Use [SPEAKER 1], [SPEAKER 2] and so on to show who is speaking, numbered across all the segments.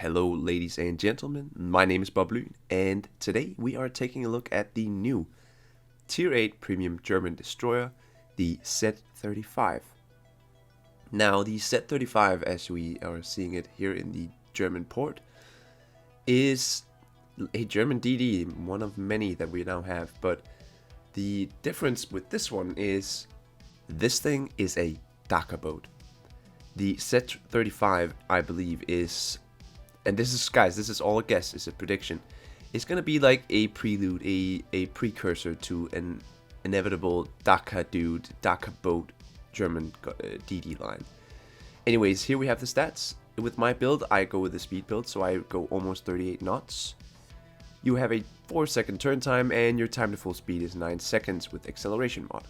[SPEAKER 1] Hello, ladies and gentlemen. My name is BobLyn, and today we are taking a look at the new Tier 8 Premium German destroyer, the Z-35. Now, the Z-35, as we are seeing it here in the German port, is a German DD, one of many that we now have, but the difference with this one is this thing is a Dakka boat. The Z-35, I believe, is, and this is, guys, this is all a guess, it's a prediction, it's gonna be like a prelude, a precursor to an inevitable Dakka dude, Dakka boat German DD line. Anyways, here we have the stats. With my build, I go with the speed build, so I go almost 38 knots. You have a 4-second turn time, and your time to full speed is 9 seconds with acceleration mod.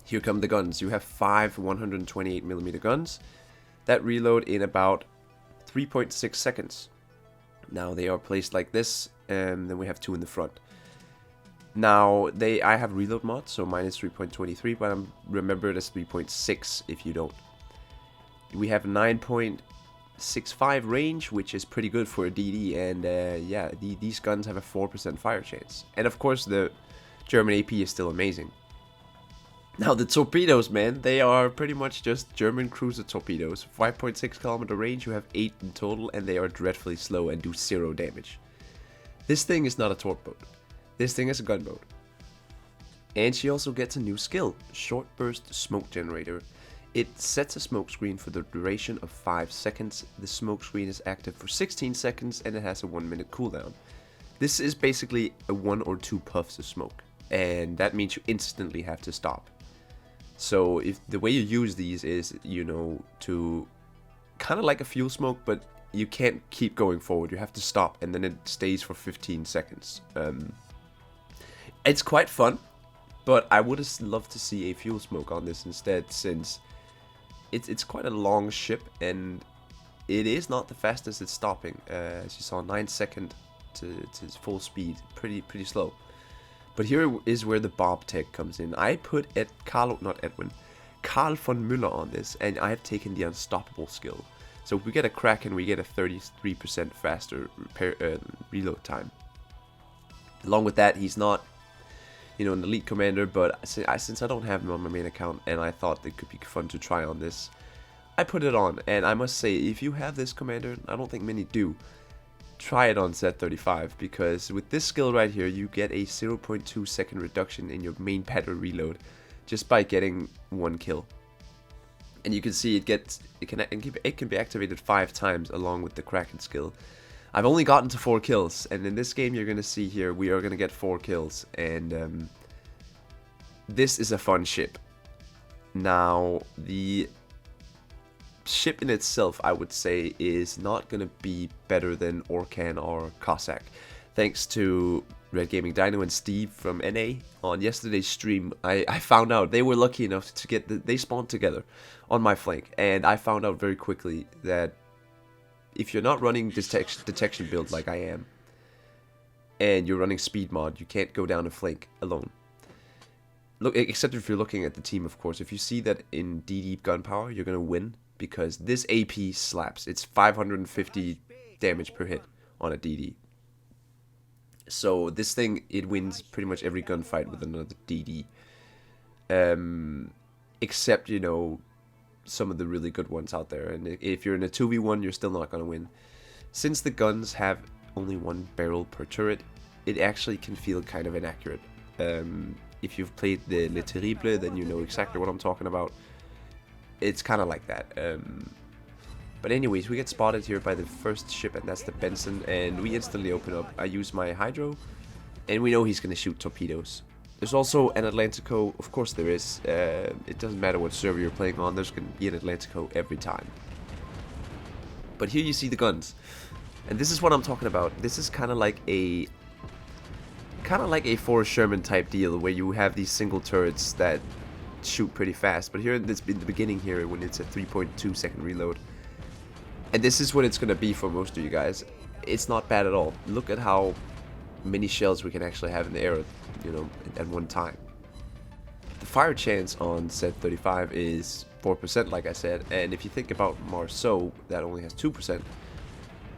[SPEAKER 1] Here come the guns. You have 5 128mm guns that reload in about 3.6 seconds. Now they are placed like this, and then we have 2 in the front. Now I have reload mod, so mine is 3.23, but I'm remembered as 3.6 if you don't. We have 9.65 range, which is pretty good for a DD, and yeah, these guns have a 4% fire chance. And of course the German AP is still amazing. Now the torpedoes, man, they are pretty much just German cruiser torpedoes. 5.6 kilometer range, you have 8 in total, and they are dreadfully slow and do 0 damage. This thing is not a torp boat. This thing is a gunboat. And she also gets a new skill, Short Burst Smoke Generator. It sets a smoke screen for the duration of 5 seconds. The smoke screen is active for 16 seconds and it has a 1-minute cooldown. This is basically a 1 or 2 puffs of smoke, and that means you instantly have to stop. So if the way you use these is, you know, to kind of like a fuel smoke, but you can't keep going forward. You have to stop, and then it stays for 15 seconds. It's quite fun, but I would have loved to see a fuel smoke on this instead, since it's quite a long ship, and it is not the fastest it's stopping. As you saw, 9 seconds to full speed, pretty slow. But here is where the Bob tech comes in. I put Carl von Müller on this, and I have taken the Unstoppable skill. So if we get a Kraken, we get a 33% faster reload time. Along with that, he's not, you know, an elite commander, but since I don't have him on my main account, and I thought it could be fun to try on this, I put it on. And I must say, if you have this commander, I don't think many do, try it on Z-35, because with this skill right here, you get a 0.2 second reduction in your main pattern reload just by getting 1 kill. And you can see it can be activated 5 times along with the Kraken skill. I've only gotten to 4 kills, and in this game you're gonna see here we are gonna get 4 kills, and this is a fun ship. Now the ship in itself, I would say, is not gonna be better than Orkan or Cossack. Thanks to Red Gaming Dino and Steve from NA on yesterday's stream, I found out they were lucky enough to get they spawned together on my flank, and I found out very quickly that if you're not running detection build like I am, and you're running speed mod, you can't go down a flank alone. Look, except if you're looking at the team, of course. If you see that in DD gunpower, you're gonna win, because this AP slaps. It's 550 damage per hit on a DD. So this thing, it wins pretty much every gunfight with another DD. Except, you know, some of the really good ones out there. And if you're in a 2v1, you're still not going to win. Since the guns have only 1 barrel per turret, it actually can feel kind of inaccurate. If you've played the Le Terrible, then you know exactly what I'm talking about. It's kind of like that. But anyways, we get spotted here by the first ship, and that's the Benson, and we instantly open up. I use my Hydro, and we know he's going to shoot torpedoes. There's also an Atlantico. Of course there is. It doesn't matter what server you're playing on, there's going to be an Atlantico every time. But here you see the guns, and this is what I'm talking about. This is kind of like a Forrest Sherman type deal, where you have these single turrets that shoot pretty fast. But here in the beginning here, when it's a 3.2 second reload, and this is what it's gonna be for most of you guys, it's not bad at all. Look at how many shells we can actually have in the air, you know, at one time. The fire chance on Z-35 is 4%, like I said, and if you think about Marceau, that only has 2%.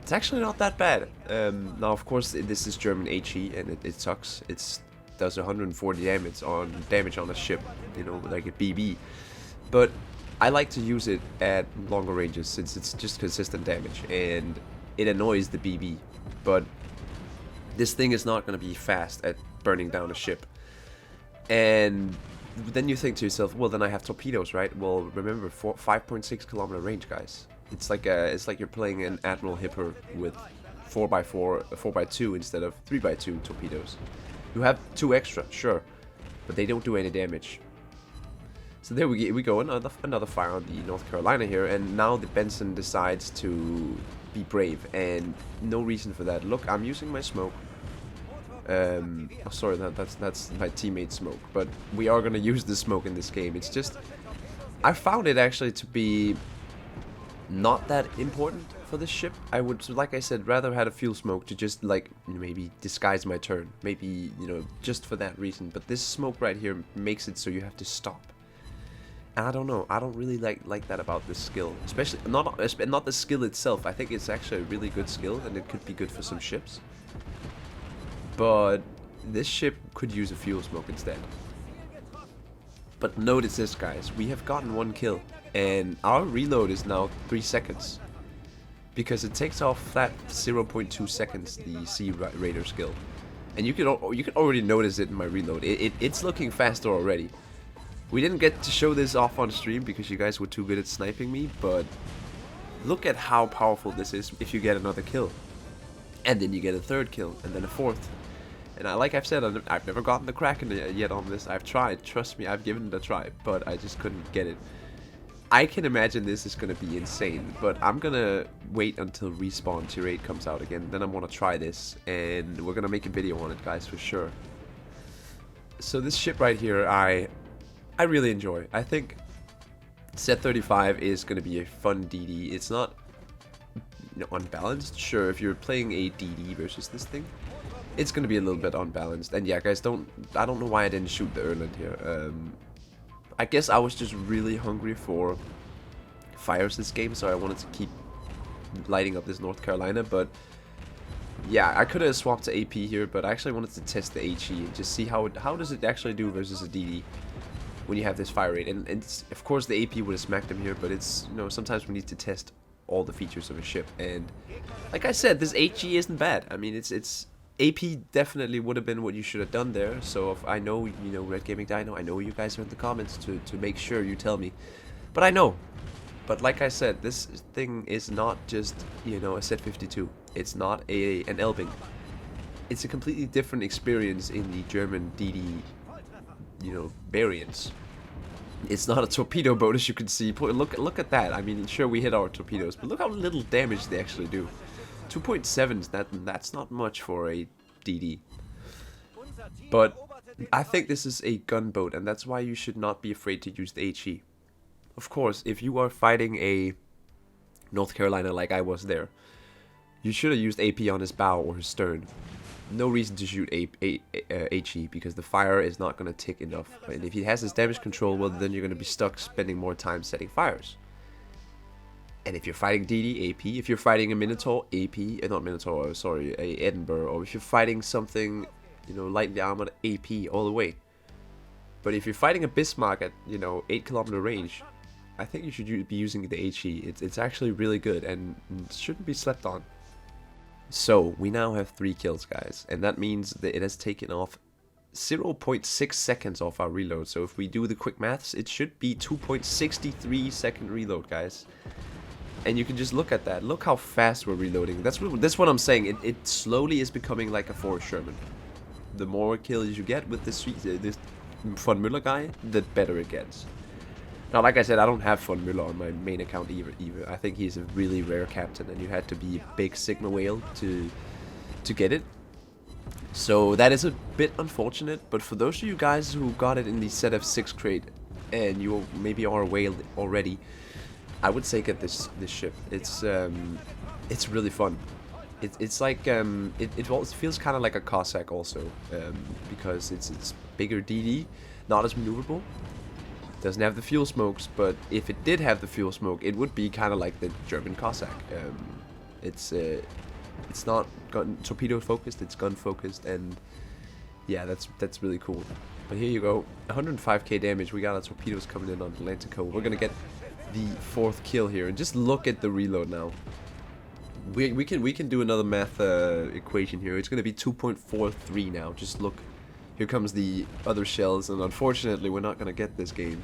[SPEAKER 1] It's actually not that bad. Now, of course, this is German HE, and it sucks. It does 140 damage on a ship, you know, like a BB. But I like to use it at longer ranges since it's just consistent damage, and it annoys the BB. But this thing is not going to be fast at burning down a ship. And then you think to yourself, well, then I have torpedoes, right? Well, remember, 5.6 kilometer range, guys. It's like you're playing an Admiral Hipper with 4x4, 4x2 instead of 3x2 torpedoes. You have 2 extra, sure, but they don't do any damage. So there we go, another fire on the North Carolina here, and now the Benson decides to be brave, and no reason for that. Look, I'm using my smoke. Oh, sorry, that's my teammate's smoke, but we are gonna use the smoke in this game. It's just, I found it actually to be not that important for this ship. I would, like I said, rather had a fuel smoke to just like maybe disguise my turn, maybe, you know, just for that reason. But this smoke right here makes it so you have to stop. And I don't know, I don't really like that about this skill, especially not the skill itself. I think it's actually a really good skill, and it could be good for some ships. But this ship could use a fuel smoke instead. But notice this, guys, we have gotten 1 kill, and our reload is now 3 seconds. Because it takes off that 0.2 seconds, the Sea Raider skill. And you can already notice it in my reload. It's looking faster already. We didn't get to show this off on stream because you guys were too good at sniping me, but look at how powerful this is if you get another kill. And then you get a 3rd kill, and then a 4th. And like I've said, I've never gotten the Kraken yet on this. I've tried, trust me, I've given it a try, but I just couldn't get it. I can imagine this is going to be insane, but I'm going to wait until Respawn Tier 8 comes out again. Then I'm going to try this, and we're going to make a video on it, guys, for sure. So this ship right here, I really enjoy. I think Z-35 is going to be a fun DD. It's not, you know, unbalanced. Sure, if you're playing a DD versus this thing, it's going to be a little bit unbalanced. And yeah, guys, I don't know why I didn't shoot the Erland here. I guess I was just really hungry for fires this game, so I wanted to keep lighting up this North Carolina. But yeah, I could have swapped to AP here, but I actually wanted to test the HE and just see how does it actually do versus a DD when you have this fire rate. And of course the AP would have smacked him here, but it's, you know, sometimes we need to test all the features of a ship. And like I said, this HE isn't bad. I mean, it's AP definitely would have been what you should have done there. So if I know, you know, Red Gaming Dino, I know you guys are in the comments to make sure you tell me. But I know. But like I said, this thing is not just, you know, a Z-52. It's not an Elbing. It's a completely different experience in the German DD, you know, variants. It's not a torpedo boat, as you can see. Look at that. I mean, sure, we hit our torpedoes, but look how little damage they actually do. 2.7, that's not much for a DD. But I think this is a gunboat, and that's why you should not be afraid to use the HE. Of course, if you are fighting a North Carolina like I was there, you should have used AP on his bow or his stern. No reason to shoot HE, because the fire is not going to tick enough. And if he has his damage control, well, then you're going to be stuck spending more time setting fires. And if you're fighting DD, AP. If you're fighting a Minotaur, AP. Not Minotaur, sorry, a Edinburgh. Or if you're fighting something, you know, lightly armored, AP all the way. But if you're fighting a Bismarck at, you know, 8 kilometer range, I think you should be using the HE. It's actually really good and shouldn't be slept on. So, we now have 3 kills, guys. And that means that it has taken off 0.6 seconds off our reload. So if we do the quick maths, it should be 2.63 second reload, guys. And you can just look at that. Look how fast we're reloading. That's what I'm saying. It slowly is becoming like a Forrest Sherman. The more kills you get with this Von Müller guy, the better it gets. Now, like I said, I don't have Von Müller on my main account either. I think he's a really rare captain, and you had to be a big Sigma whale to get it. So that is a bit unfortunate. But for those of you guys who got it in the ZF6 crate, and you maybe are a whale already, I would say get this ship. It's really fun. It's like it feels kind of like a Cossack also, because it's bigger DD, not as maneuverable. Doesn't have the fuel smokes, but if it did have the fuel smoke, it would be kind of like the German Cossack. It's not gun torpedo focused, it's gun focused, and yeah, that's really cool. But here you go, 105k damage. We got our torpedoes coming in on Atlantico. We're gonna get the 4th kill here, and just look at the reload now. We can do another math equation here. It's gonna be 2.43 now. Just look, here comes the other shells, and unfortunately we're not gonna get this game.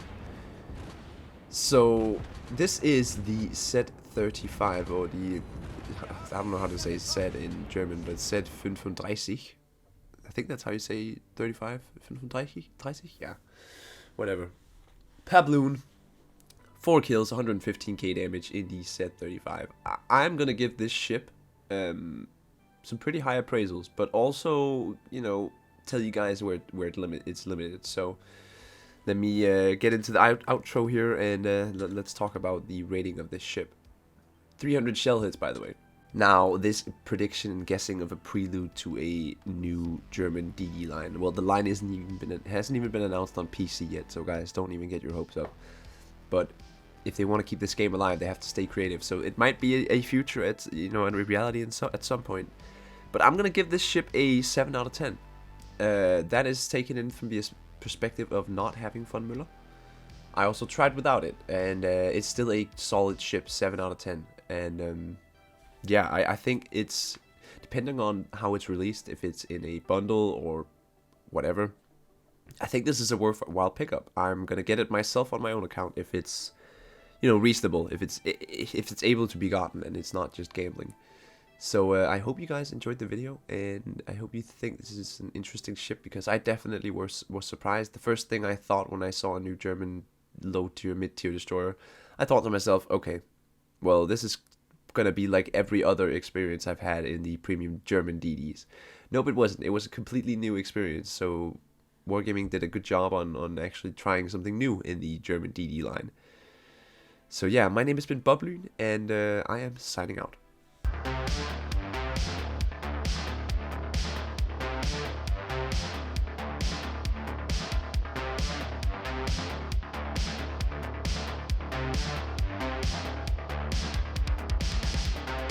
[SPEAKER 1] So this is the Z-35, or the, I don't know how to say Z in German, but Z-35. I think that's how you say 35, 35, 30, yeah, whatever. BobLyn, 4 kills, 115k damage in the Z-35. I'm gonna give this ship some pretty high appraisals, but also, you know, tell you guys where it's limited. So let me get into the outro here, and let's talk about the rating of this ship. 300 shell hits, by the way. Now, this prediction and guessing of a prelude to a new German DD line. Well, the line hasn't even been announced on PC yet, so guys, don't even get your hopes up. But if they want to keep this game alive, they have to stay creative. So it might be a future, in reality, at some point. But I'm gonna give this ship a 7 out of 10. That is taken in from the perspective of not having Von Müller. I also tried without it, and it's still a solid ship, 7 out of 10. And yeah, I think it's, depending on how it's released, if it's in a bundle or whatever, I think this is a worthwhile pickup. I'm gonna get it myself on my own account if it's, reasonable, if it's able to be gotten and it's not just gambling. So I hope you guys enjoyed the video, and I hope you think this is an interesting ship, because I definitely was surprised. The first thing I thought when I saw a new German low-tier, mid-tier destroyer, I thought to myself, okay, well, this is gonna be like every other experience I've had in the premium German DDs. Nope, it wasn't. It was a completely new experience. So Wargaming did a good job on actually trying something new in the German DD line. So yeah, my name has been BobLyn, and I am signing out.